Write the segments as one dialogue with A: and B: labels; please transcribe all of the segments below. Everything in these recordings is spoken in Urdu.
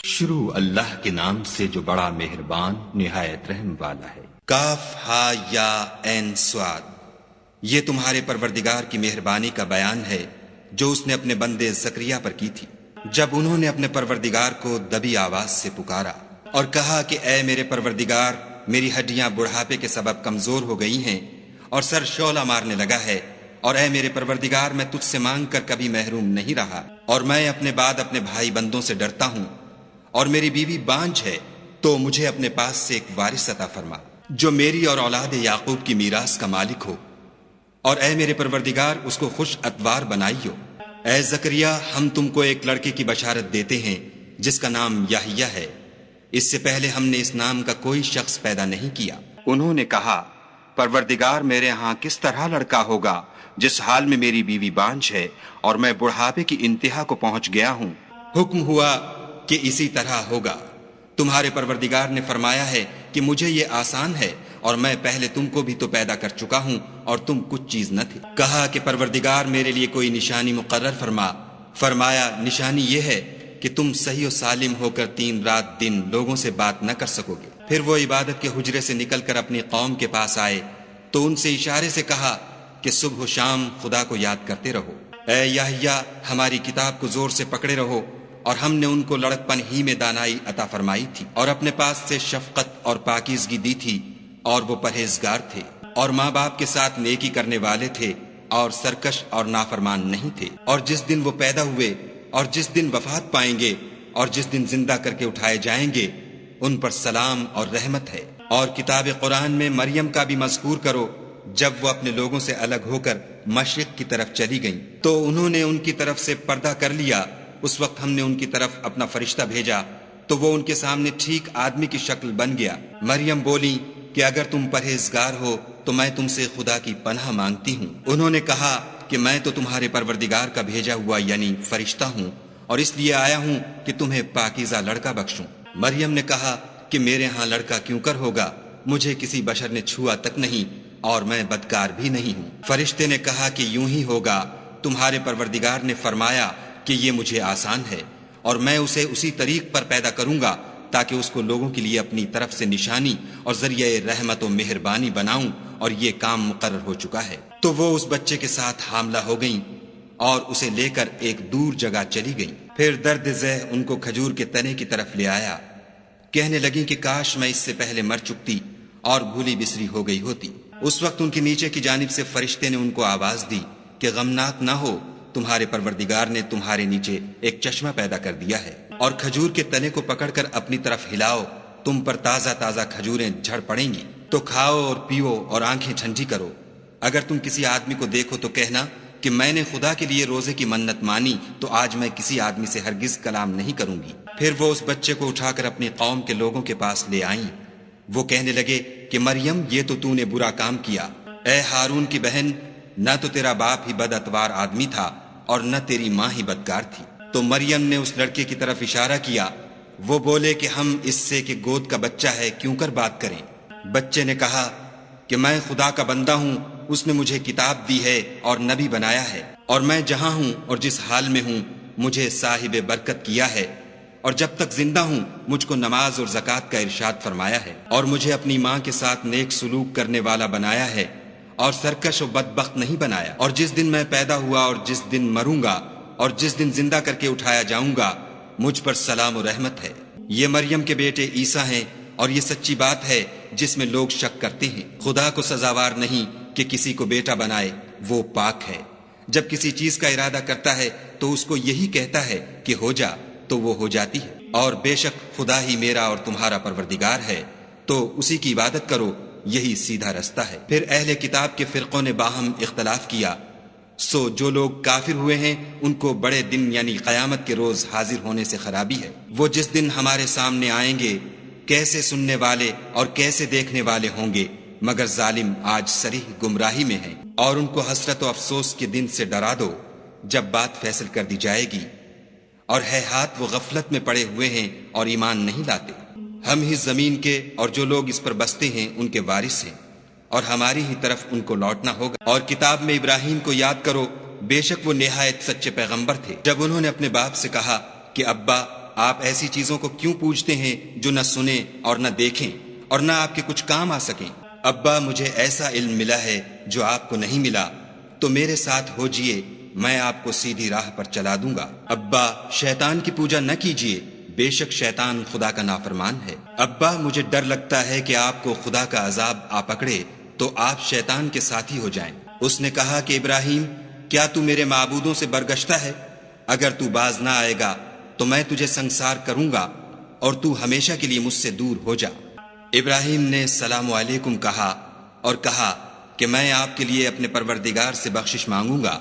A: شروع اللہ کے نام سے جو بڑا مہربان نہایت رحم والا ہے۔
B: کاف ہا یا عین صاد، یہ تمہارے پروردگار کی مہربانی کا بیان ہے جو اس نے اپنے بندے زکریا پر کی تھی، جب انہوں نے اپنے پروردگار کو دبی آواز سے پکارا اور کہا کہ اے میرے پروردگار، میری ہڈیاں بڑھاپے کے سبب کمزور ہو گئی ہیں اور سر شعلہ مارنے لگا ہے، اور اے میرے پروردگار، میں تجھ سے مانگ کر کبھی محروم نہیں رہا، اور میں اپنے بعد اپنے بھائی بندوں سے ڈرتا ہوں، اور میری بیوی بانجھ ہے، تو مجھے اپنے پاس سے ایک وارث عطا فرما جو میری اور اولاد یعقوب کی میراث کا مالک ہو، اور اے میرے پروردگار اس کو خوش اتوار بنائیو۔ اے زکریا، ہم تم کو ایک لڑکے کی بشارت دیتے ہیں جس کا نام یحییٰ ہے، اس سے پہلے ہم نے اس نام کا کوئی شخص پیدا نہیں کیا۔ انہوں نے کہا، پروردگار، میرے ہاں کس طرح لڑکا ہوگا جس حال میں میری بیوی بانجھ ہے اور میں بڑھاپے کی انتہا کو پہنچ گیا ہوں؟ حکم ہوا کہ اسی طرح ہوگا۔ تمہارے پروردگار نے فرمایا ہے کہ مجھے یہ آسان ہے، اور میں پہلے تم کو بھی تو پیدا کر چکا ہوں اور تم کچھ چیز نہ تھے۔ کہا کہ پروردگار میرے لیے کوئی نشانی مقرر فرما۔ فرمایا، نشانی یہ ہے کہ تم صحیح و سالم ہو کر 3 رات دن لوگوں سے بات نہ کر سکو گے۔ پھر وہ عبادت کے حجرے سے نکل کر اپنی قوم کے پاس آئے تو ان سے اشارے سے کہا کہ صبح و شام خدا کو یاد کرتے رہو۔ اے یحییٰ، ہماری کتاب کو زور سے پکڑے رہو، اور ہم نے ان کو لڑکپن ہی میں دانائی عطا فرمائی تھی، اور اپنے پاس سے شفقت اور پاکیزگی دی تھی، اور وہ پرہیزگار تھے، اور ماں باپ کے ساتھ نیکی کرنے والے تھے، اور سرکش اور نافرمان نہیں تھے۔ اور جس دن وہ پیدا ہوئے، اور جس دن وفات پائیں گے، اور جس دن زندہ کر کے اٹھائے جائیں گے، ان پر سلام اور رحمت ہے۔ اور کتاب قرآن میں مریم کا بھی مذکور کرو، جب وہ اپنے لوگوں سے الگ ہو کر مشرق کی طرف چلی گئیں تو انہوں نے ان کی طرف سے پردہ کر لیا۔ اس وقت ہم نے ان کی طرف اپنا فرشتہ بھیجا تو وہ ان کے سامنے ٹھیک آدمی کی شکل بن گیا۔ مریم بولی کہ اگر تم پرہیزگار ہو تو میں تم سے خدا کی پناہ مانگتی ہوں۔ انہوں نے کہا کہ میں تو تمہارے پروردگار کا بھیجا ہوا یعنی فرشتہ ہوں، اور اس لیے آیا ہوں کہ تمہیں پاکیزہ لڑکا بخشوں۔ مریم نے کہا کہ میرے ہاں لڑکا کیوں کر ہوگا، مجھے کسی بشر نے چھوا تک نہیں، اور میں بدکار بھی نہیں ہوں۔ فرشتے نے کہا کہ یوں ہی ہوگا، تمہارے پروردگار نے فرمایا کہ یہ مجھے آسان ہے، اور میں اسے اسی طریق پر پیدا کروں گا تاکہ اس کو لوگوں کے لیے اپنی طرف سے نشانی اور ذریعہ رحمت و مہربانی بناؤں، اور یہ کام مقرر ہو چکا ہے۔ تو وہ اس بچے کے ساتھ حاملہ ہو گئیں اور اسے لے کر ایک دور جگہ چلی گئیں۔ پھر درد ذہ ان کو کھجور کے تنے کی طرف لے آیا، کہنے لگیں کہ کاش میں اس سے پہلے مر چکتی اور بھولی بسری ہو گئی ہوتی۔ اس وقت ان کے نیچے کی جانب سے فرشتے نے ان کو آواز دی کہ غمناک نہ ہو، تمہارے پروردگار نے تمہارے نیچے ایک چشمہ پیدا کر دیا ہے، اور کھجور کے تنے کو پکڑ کر اپنی طرف ہلاؤ، تم پر تازہ تازہ کھجوریں جھڑ پڑیں گی، تو کھاؤ اور پیو اور آنکھیں ٹھنڈی کرو۔ اگر تم کسی آدمی کو دیکھو تو کہنا کہ میں نے خدا کے لیے روزے کی منت مانی، تو آج میں کسی آدمی سے ہرگز کلام نہیں کروں گی۔ پھر وہ اس بچے کو اٹھا کر اپنی قوم کے لوگوں کے پاس لے آئیں۔ وہ کہنے لگے کہ مریم، یہ تو نے برا کام کیا۔ اے ہارون کی بہن، نہ تو تیرا باپ ہی بد اتوار آدمی تھا اور نہ تیری ماں ہی بدکار تھی۔ تو مریم نے اس لڑکے کی طرف اشارہ کیا۔ وہ بولے کہ ہم اس سے کہ گود کا بچہ ہے کیوں کر بات کریں۔ بچے نے کہا کہ میں خدا کا بندہ ہوں، اس نے مجھے کتاب دی ہے اور نبی بنایا ہے، اور میں جہاں ہوں اور جس حال میں ہوں مجھے صاحب برکت کیا ہے، اور جب تک زندہ ہوں مجھ کو نماز اور زکوٰۃ کا ارشاد فرمایا ہے، اور مجھے اپنی ماں کے ساتھ نیک سلوک کرنے والا بنایا ہے، اور سرکش و بدبخت نہیں بنایا۔ اور جس دن میں پیدا ہوا اور جس دن مروں گا اور جس دن زندہ کر کے اٹھایا جاؤں گا، مجھ پر سلام و رحمت ہے۔ یہ مریم کے بیٹے عیسیٰ ہیں، اور یہ سچی بات ہے جس میں لوگ شک کرتے ہیں۔ خدا کو سزاوار نہیں کہ کسی کو بیٹا بنائے، وہ پاک ہے۔ جب کسی چیز کا ارادہ کرتا ہے تو اس کو یہی کہتا ہے کہ ہو جا، تو وہ ہو جاتی ہے۔ اور بے شک خدا ہی میرا اور تمہارا پروردگار ہے، تو اسی کی عبادت کرو، یہی سیدھا رستہ ہے۔ پھر اہل کتاب کے فرقوں نے باہم اختلاف کیا، سو جو لوگ کافر ہوئے ہیں ان کو بڑے دن یعنی قیامت کے روز حاضر ہونے سے خرابی ہے۔ وہ جس دن ہمارے سامنے آئیں گے کیسے سننے والے اور کیسے دیکھنے والے ہوں گے، مگر ظالم آج صریح گمراہی میں ہیں۔ اور ان کو حسرت و افسوس کے دن سے ڈرا دو جب بات فیصل کر دی جائے گی، اور ہے ہاتھ وہ غفلت میں پڑے ہوئے ہیں اور ایمان نہیں لاتے۔ ہم ہی زمین کے اور جو لوگ اس پر بستے ہیں ان کے وارث ہیں، اور ہماری ہی طرف ان کو لوٹنا ہوگا۔ اور کتاب میں ابراہیم کو یاد کرو، بے شک وہ نہایت سچے پیغمبر تھے۔ جب انہوں نے اپنے باپ سے کہا کہ ابا، آپ ایسی چیزوں کو کیوں پوجتے ہیں جو نہ سنیں اور نہ دیکھیں اور نہ آپ کے کچھ کام آ سکیں؟ ابا مجھے ایسا علم ملا ہے جو آپ کو نہیں ملا، تو میرے ساتھ ہو جئے، میں آپ کو سیدھی راہ پر چلا دوں گا۔ ابا شیطان کی پوجا نہ کیجیے، بے شک شیطان خدا کا نافرمان ہے۔ ابا مجھے ڈر لگتا ہے کہ آپ کو خدا کا عذاب آ پکڑے تو آپ شیطان کے ساتھی ہو جائیں۔ اس نے کہا کہ ابراہیم، کیا تو میرے معبودوں سے برگشتہ ہے؟ اگر تو باز نہ آئے گا تو میں تجھے سنسار کروں گا اور تو ہمیشہ کے لیے مجھ سے دور ہو جا۔ ابراہیم نے السلام علیکم کہا اور کہا کہ میں آپ کے لیے اپنے پروردگار سے بخشش مانگوں گا،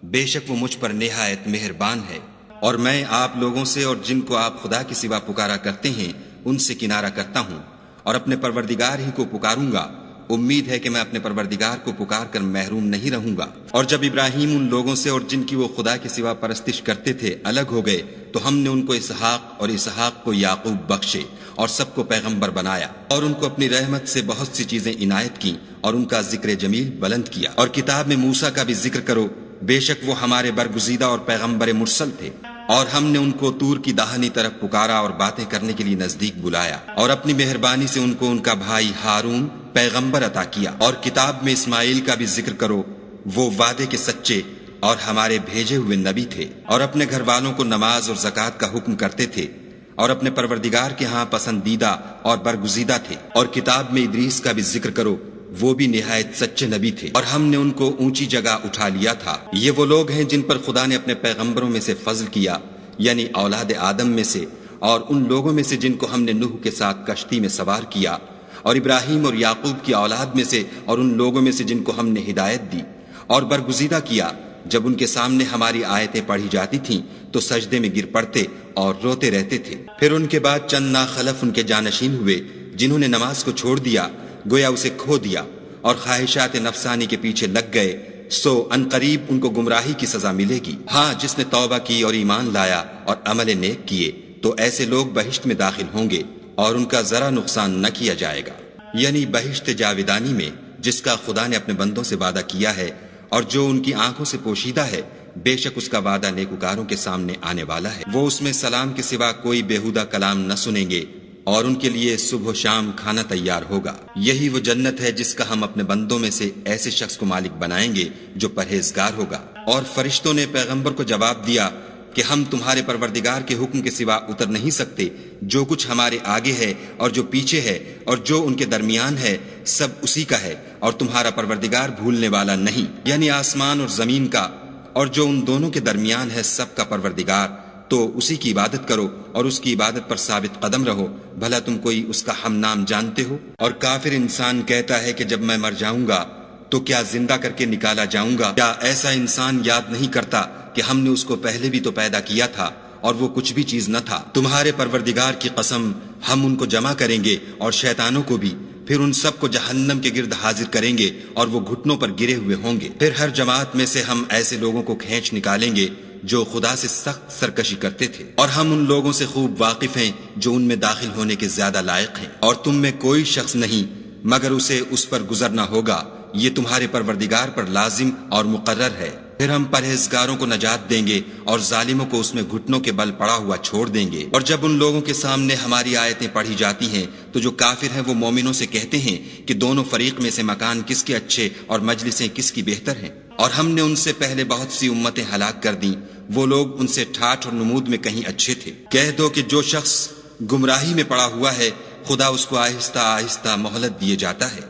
B: بے شک وہ مجھ پر نہایت مہربان ہے، اور میں آپ لوگوں سے اور جن کو آپ خدا کے سوا پکارا کرتے ہیں ان سے کنارہ کرتا ہوں اور اپنے پروردگار ہی کو پکاروں گا۔ امید ہے کہ میں اپنے پروردگار کو پکار کر محروم نہیں رہوں گا۔ اور جب ابراہیم ان لوگوں سے اور جن کی وہ خدا کے سوا پرستش کرتے تھے الگ ہو گئے تو ہم نے ان کو اسحاق اور اسحاق کو یعقوب بخشے اور سب کو پیغمبر بنایا اور ان کو اپنی رحمت سے بہت سی چیزیں عنایت کی اور ان کا ذکر جمیل بلند کیا۔ اور کتاب میں موسیٰ کا بھی ذکر کرو، بے شک وہ ہمارے برگزیدہ اور پیغمبر مرسل تھے، اور ہم نے ان کو طور کی داہنی طرف پکارا اور باتیں کرنے کے لیے نزدیک بلایا، اور اپنی مہربانی سے ان کو ان کا بھائی ہارون پیغمبر عطا کیا۔ اور کتاب میں اسماعیل کا بھی ذکر کرو، وہ وعدے کے سچے اور ہمارے بھیجے ہوئے نبی تھے، اور اپنے گھر والوں کو نماز اور زکوٰۃ کا حکم کرتے تھے، اور اپنے پروردگار کے ہاں پسندیدہ اور برگزیدہ تھے۔ اور کتاب میں ادریس کا بھی ذکر کرو، وہ بھی نہایت سچے نبی تھے، اور ہم نے ان کو اونچی جگہ اٹھا لیا تھا۔ یہ وہ لوگ ہیں جن پر خدا نے اپنے پیغمبروں میں سے فضل کیا، یعنی اولاد آدم میں سے، اور ان لوگوں میں سے جن کو ہم نے نوح کے ساتھ کشتی میں سوار کیا، اور ابراہیم اور یعقوب کی اولاد میں سے، اور ان لوگوں میں سے جن کو ہم نے ہدایت دی اور برگزیدہ کیا۔ جب ان کے سامنے ہماری آیتیں پڑھی جاتی تھیں تو سجدے میں گر پڑتے اور روتے رہتے تھے۔ پھر ان کے بعد چند ناخلف ان کے جانشین ہوئے جنہوں نے نماز کو چھوڑ دیا، گویا اسے کھو دیا، اور خواہشات نفسانی کے پیچھے لگ گئے، سو عنقریب ان کو گمراہی کی سزا ملے گی۔ ہاں، جس نے توبہ کی اور ایمان لایا اور عمل نیک کیے تو ایسے لوگ بہشت میں داخل ہوں گے اور ان کا ذرا نقصان نہ کیا جائے گا، یعنی بہشت جاودانی میں جس کا خدا نے اپنے بندوں سے وعدہ کیا ہے اور جو ان کی آنکھوں سے پوشیدہ ہے، بے شک اس کا وعدہ نیکوکاروں کے سامنے آنے والا ہے۔ وہ اس میں سلام کے سوا کوئی بیہودہ کلام نہ سنیں گے، اور ان کے لیے صبح و شام کھانا تیار ہوگا۔ یہی وہ جنت ہے جس کا ہم اپنے بندوں میں سے ایسے شخص کو مالک بنائیں گے جو پرہیزگار ہوگا۔ اور فرشتوں نے پیغمبر کو جواب دیا کہ ہم تمہارے پروردگار کے حکم کے سوا اتر نہیں سکتے، جو کچھ ہمارے آگے ہے اور جو پیچھے ہے اور جو ان کے درمیان ہے سب اسی کا ہے، اور تمہارا پروردگار بھولنے والا نہیں، یعنی آسمان اور زمین کا اور جو ان دونوں کے درمیان ہے سب کا پروردگار۔ تو اسی کی عبادت کرو اور اس کی عبادت پر ثابت قدم رہو، بھلا تم کوئی اس کا ہم نام جانتے ہو؟ اور کافر انسان کہتا ہے کہ جب میں مر جاؤں گا تو کیا زندہ کر کے نکالا جاؤں گا؟ کیا ایسا انسان یاد نہیں کرتا کہ ہم نے اس کو پہلے بھی تو پیدا کیا تھا اور وہ کچھ بھی چیز نہ تھا؟ تمہارے پروردگار کی قسم، ہم ان کو جمع کریں گے اور شیطانوں کو بھی، پھر ان سب کو جہنم کے گرد حاضر کریں گے اور وہ گھٹنوں پر گرے ہوئے ہوں گے۔ پھر ہر جماعت میں سے ہم ایسے لوگوں کو کھینچ نکالیں گے جو خدا سے سخت سرکشی کرتے تھے، اور ہم ان لوگوں سے خوب واقف ہیں جو ان میں داخل ہونے کے زیادہ لائق ہیں، اور تم میں کوئی شخص نہیں مگر اسے اس پر گزرنا ہوگا، یہ تمہارے پروردگار پر لازم اور مقرر ہے۔ پھر ہم پرہیزگاروں کو نجات دیں گے اور ظالموں کو اس میں گھٹنوں کے بل پڑا ہوا چھوڑ دیں گے۔ اور جب ان لوگوں کے سامنے ہماری آیتیں پڑھی جاتی ہیں تو جو کافر ہیں وہ مومنوں سے کہتے ہیں کہ دونوں فریق میں سے مکان کس کے اچھے اور مجلسیں کس کی بہتر ہیں، اور ہم نے ان سے پہلے بہت سی امتیں ہلاک کر دیں، وہ لوگ ان سے ٹھاٹھ اور نمود میں کہیں اچھے تھے۔ کہہ دو کہ جو شخص گمراہی میں پڑا ہوا ہے خدا اس کو آہستہ آہستہ مہلت دیے جاتا ہے،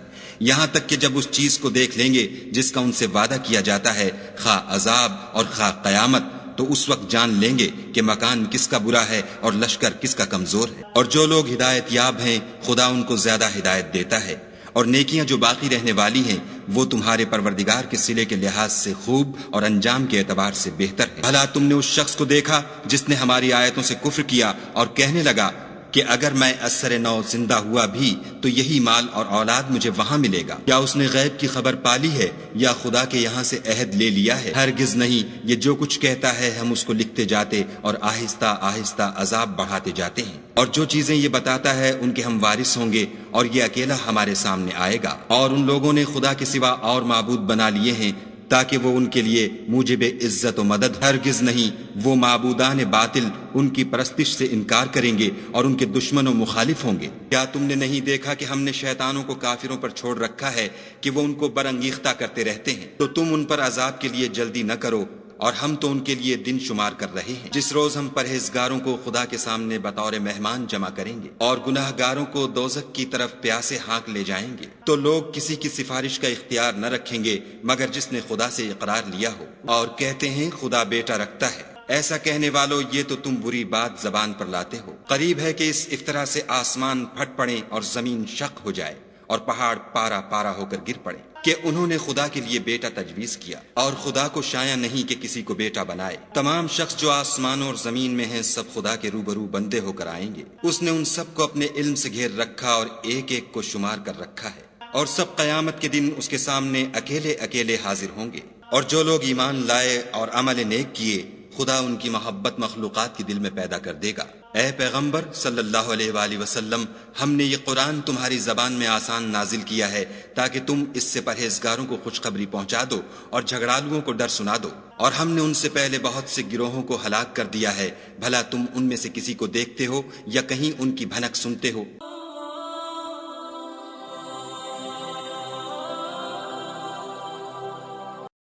B: یہاں تک کہ جب اس چیز کو دیکھ لیں گے جس کا ان سے وعدہ کیا جاتا ہے، خواہ عذاب اور خواہ قیامت، تو اس وقت جان لیں گے کہ مکان کس کا برا ہے اور لشکر کس کا کمزور ہے۔ اور جو لوگ ہدایت یاب ہیں خدا ان کو زیادہ ہدایت دیتا ہے، اور نیکیاں جو باقی رہنے والی ہیں وہ تمہارے پروردگار کے صلے کے لحاظ سے خوب اور انجام کے اعتبار سے بہتر ہے۔ بھلا تم نے اس شخص کو دیکھا جس نے ہماری آیتوں سے کفر کیا اور کہنے لگا کہ اگر میں اثر نو زندہ ہوا بھی تو یہی مال اور اولاد مجھے وہاں ملے گا؟ کیا اس نے غیب کی خبر پالی ہے یا خدا کے یہاں سے عہد لے لیا ہے؟ ہرگز نہیں، یہ جو کچھ کہتا ہے ہم اس کو لکھتے جاتے اور آہستہ آہستہ عذاب بڑھاتے جاتے ہیں، اور جو چیزیں یہ بتاتا ہے ان کے ہم وارث ہوں گے، اور یہ اکیلا ہمارے سامنے آئے گا۔ اور ان لوگوں نے خدا کے سوا اور معبود بنا لیے ہیں تاکہ وہ ان کے لیے موجب عزت و مدد ہرگز نہیں وہ معبودان باطل ان کی پرستش سے انکار کریں گے اور ان کے دشمن و مخالف ہوں گے۔ کیا تم نے نہیں دیکھا کہ ہم نے شیطانوں کو کافروں پر چھوڑ رکھا ہے کہ وہ ان کو برانگیختہ کرتے رہتے ہیں؟ تو تم ان پر عذاب کے لیے جلدی نہ کرو، اور ہم تو ان کے لیے دن شمار کر رہے ہیں جس روز ہم پرہیزگاروں کو خدا کے سامنے بطور مہمان جمع کریں گے اور گناہ گاروں کو دوزخ کی طرف پیاسے ہانک لے جائیں گے۔ تو لوگ کسی کی سفارش کا اختیار نہ رکھیں گے مگر جس نے خدا سے اقرار لیا ہو، اور کہتے ہیں خدا بیٹا رکھتا ہے۔ ایسا کہنے والو، یہ تو تم بری بات زبان پر لاتے ہو۔ قریب ہے کہ اس افطرا سے آسمان پھٹ پڑیں اور زمین شق ہو جائے اور پہاڑ پارا پارا ہو کر گر پڑے کہ انہوں نے خدا کے لیے بیٹا تجویز کیا، اور خدا کو شایع نہیں کہ کسی کو بیٹا بنائے۔ تمام شخص جو آسمانوں اور زمین میں ہیں سب خدا کے روبرو بندے ہو کر آئیں گے۔ اس نے ان سب کو اپنے علم سے گھیر رکھا اور ایک ایک کو شمار کر رکھا ہے، اور سب قیامت کے دن اس کے سامنے اکیلے اکیلے حاضر ہوں گے۔ اور جو لوگ ایمان لائے اور عمل نیک کیے، خدا ان کی محبت مخلوقات کے دل میں پیدا کر دے گا۔ اے پیغمبر صلی اللہ علیہ وآلہ وسلم، ہم نے یہ قرآن تمہاری زبان میں آسان نازل کیا ہے تاکہ تم اس سے پرہیزگاروں کو خوشخبری پہنچا دو اور جھگڑالوؤں کو ڈر سنا دو۔ اور ہم نے ان سے پہلے بہت سے گروہوں کو ہلاک کر دیا ہے، بھلا تم ان میں سے کسی کو دیکھتے ہو یا کہیں ان کی بھنک سنتے ہو؟